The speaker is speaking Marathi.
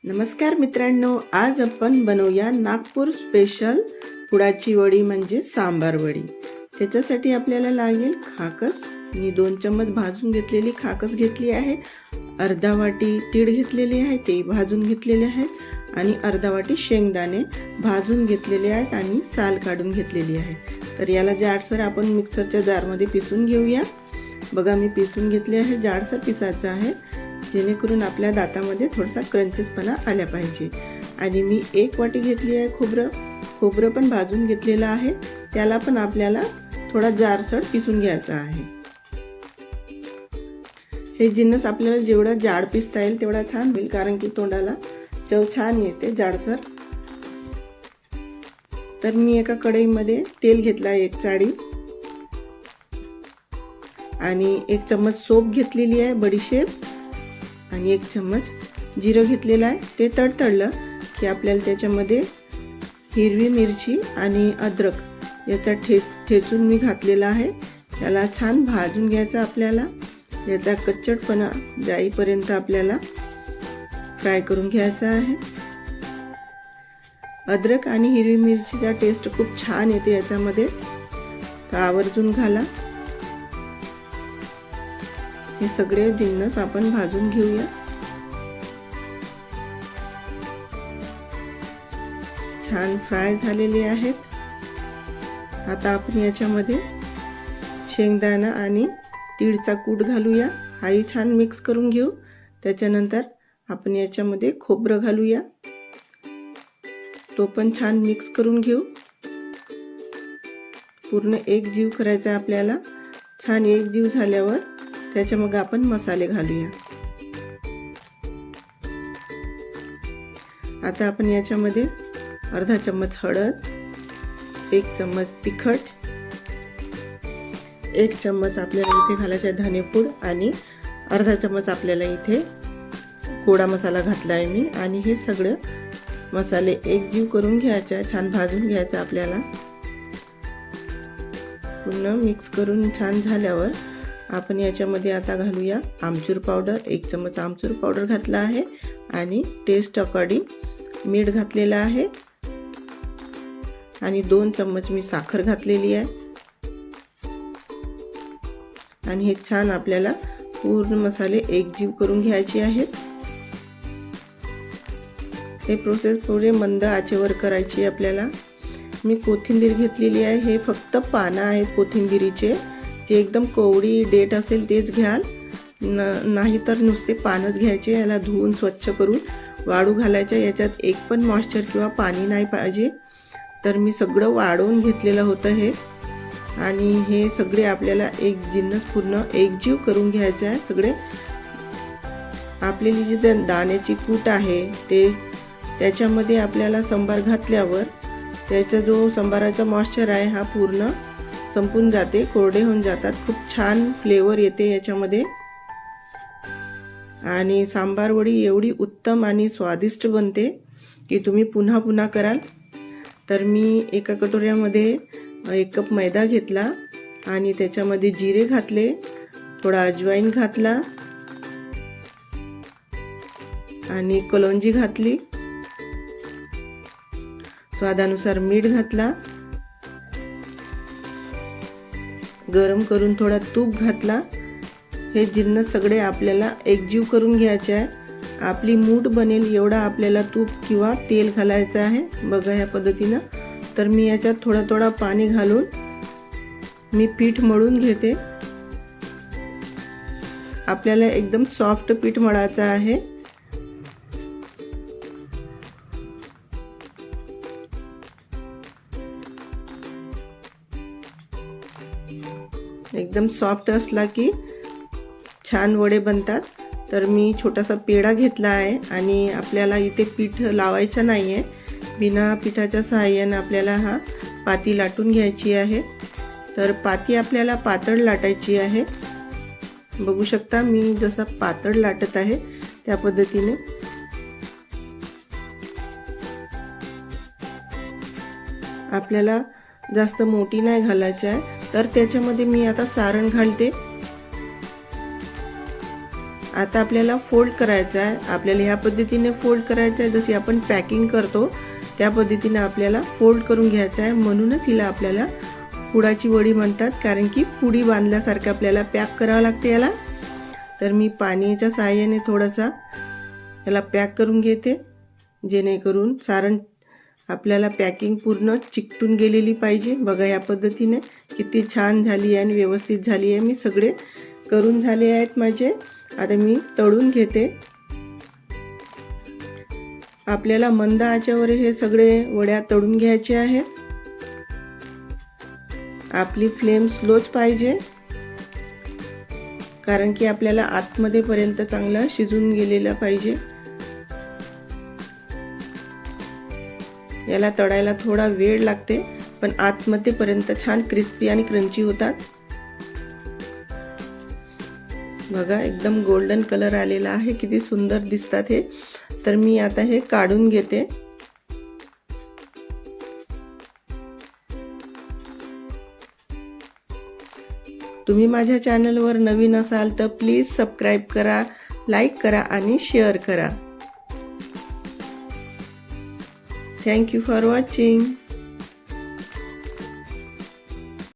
नमस्कार मित्रांनो, आज आपण बनवूया नागपूर स्पेशल पुडाची वडी म्हणजे सांबार वडी। त्याच्यासाठी आपल्याला लागेल खाकस। मी 2 चम्मच भाजून घेतलेली खाकस घेतली आहे, अर्धा वाटी तीळ घेतलेली आहे, ते भाजून घेतलेले आहेत आणि अर्धा वाटी शेंगदाणे भाजून घेतलेले आहेत आणि साल काढून घेतलेली आहे। तर याला जाडसर आपण मिक्सरच्या जारमध्ये पिसून घेऊया। बघा मी पिसून घेतले आहे, जाडसर पिसायचं आहे जेणेकरून आपल्या दातामध्ये थोडासा क्रंचीसपणा आला पाहिजे। आणि मी 1 वाटी घेतली आहे खोबरं पण भाजून घेतलेलं आहे, त्याला पण आपल्याला थोडा जाडसर पिसून घ्यायचा आहे। हे जिन्नस आपल्याला जेवढा जाड पिसता येईल तेवढा छान होईल, कारण की तोंडाला चव छान येते जाडसर। तर मी एका कढईमध्ये तेल घेतला आहे 1 चाळी आणि 1 चम्मच सोप घेतलेली आहे, बडीशेप आणि 1 चम्मच जिरं घेतलेलं आहे। ते तडतडलं की आपल्याला त्याच्यामध्ये हिरवी मिरची आणि अद्रक याचा ठेचून मी घातलेला आहे। त्याला छान भाजून घ्यायचं आपल्याला, याचा कच्चटपणा जाईपर्यंत आपल्याला फ्राय करून घ्यायचा आहे। अद्रक आणि हिरवी मिरचीचा टेस्ट खूप छान येते याच्यामध्ये, तर आवर्जून घाला। हे सगळे जिन्नस आपण भाजून घेऊया। छान फ्राय झालेले आहेत। आता आपण याच्यामध्ये शेंगदाणा आणि तीळचा कूट घालूया, हाही छान मिक्स करून घेऊ। त्याच्यानंतर आपण याच्यामध्ये खोबरं घालूया, तो पण छान मिक्स करून घेऊ। पूर्ण एक जीव करायचा आपल्याला। छान एक जीव झाल्यावर त्याच्या मग आपण मसाले घालूया। आता आपण याच्यामध्ये अर्धा चम्मच हळद, 1 चम्मच तिखट, 1 चम्मच आपल्याला इथे घालायचे धनेपूड आणि अर्धा चम्मच आपल्याला इथे गोडा मसाला घातला आहे मी। आणि हे सगळे मसाले एक जीव करून घ्यायचे, छान भाजून घ्यायचं आपल्याला। पूर्ण मिक्स करून छान झाल्यावर आपण याच्यामध्ये आता घालूया आमचूर पावडर। 1 चम्मच आमचूर पावडर घातला आहे आणि टेस्ट अकॉर्डिंग मीठ घातलेलं आहे आणि 2 चम्मच मी साखर घातलेली आहे। आणि हे छान आपल्याला पूर्ण मसाले एकजीव करून घ्यायचे आहेत। हे प्रोसेस थोडे मंद आचेवर करायची आपल्याला। मी कोथिंबीर घेतलेली आहे, हे फक्त पानं आहेत कोथिंबीरीचे, जे एकदम कोवळी डेट असेल तेच घ्याल, नाही तर नुसते पानच घ्यायचे। याला धुवून स्वच्छ करून वाळू घालायच्या, याच्यात एक पण मॉइश्चर किंवा पाणी नाही पाहिजे। तर मी सगळं वाळवून घेतलेलं होतं हे, आणि हे सगळे आपल्याला एक जिन्नस पूर्ण एकजीव करून घ्यायचे आहे सगळे। आपली जी दाण्याची कूट आहे ते त्याच्यामध्ये आपल्याला संबार घातल्यावर त्याचा जो संबाराचा मॉइश्चर आहे हा पूर्ण संपून जाते, कोरडे होऊन जातात, खूप छान फ्लेवर येते याच्यामध्ये। आणि सांबार वडी एवढी उत्तम आणि स्वादिष्ट बनते की तुम्ही पुन्हा पुन्हा कराल। तर मी एका कटोऱ्यामध्ये 1 कप मैदा घेतला आणि त्याच्यामध्ये जिरे घातले, थोडा अजवाईन घातला आणि कलोंजी घातली, स्वादानुसार मीठ घातला, गरम करून थोडा तूप घातला। हे जिन्नस सगळे आपल्याला एकजीव करून घ्यायचे आहे। आपली मूठ बनेल एवढा आपल्याला तूप किंवा तेल घालायचं आहे, बघा ह्या पद्धतीनं। तर मी याच्यात थोडा थोडा पाणी घालून मी पीठ मळून घेते। आपल्याला एकदम सॉफ्ट पीठ मळायचं आहे। एकदम सॉफ्ट असला की छान वडे बनतात। तर मी छोटासा पेढा घेतला आहे आणि आपल्याला इथे पीठ लावायचं नाही आहे, बिना पिठाच्या सहाय्याने आपल्याला हा पाती लाटून घ्यायची आहे। तर पाती आपल्याला पातळ लाटायची आहे, बघू शकता मी जसा पातळ लाटत आहे त्या पद्धतीने। आपल्याला जास्त मोठी नाही घालायची आहे। तर त्याच्यामध्ये मी आता सारण घालते। आता आपल्याला फोल्ड करायचा आहे. आपल्याला ह्या पद्धतीने फोल्ड करायचं आहे, जशी आपण पॅकिंग करतो त्या पद्धतीने आपल्याला फोल्ड करून घ्यायचं आहे. म्हणूनच हिला आपल्याला पुडाची वडी म्हणतात, कारण की पुडी बांधल्यासारखं आपल्याला पॅक करावं लागते याला. तर मी पाण्याच्या सहाय्याने थोडासा याला पॅक करून घेते, जेणेकरून सारण आपल्याला पॅकिंग पूर्ण चिकटून गेलेली पाहिजे. बघा या पद्धतीने किती छान झाली आहे आणि व्यवस्थित झाली आहे. मी सगळे करून झाले आहेत माझे. आता मी तळून घेते. आपल्याला मंद आचेवर हे सगळे वड्या तळून घ्यायचे आहेत. आपली फ्लेम स्लोच पाहिजे, कारण की आपल्याला आतमध्ये पर्यंत चांगलं शिजून गेलेलं पाहिजे. याला तळायला थोडा वेळ लागते, पण आतमध्ये पर्यंत छान क्रिस्पी आणि क्रंची होतात. बघा एकदम गोल्डन कलर आलेला आहे, किती सुंदर दिसतात हे. तर मी आता हे काढून घेते. तुम्ही माझ्या चॅनलवर नवीन असाल तर प्लीज सबस्क्राईब करा, लाईक करा आणि शेअर करा. Thank you for watching.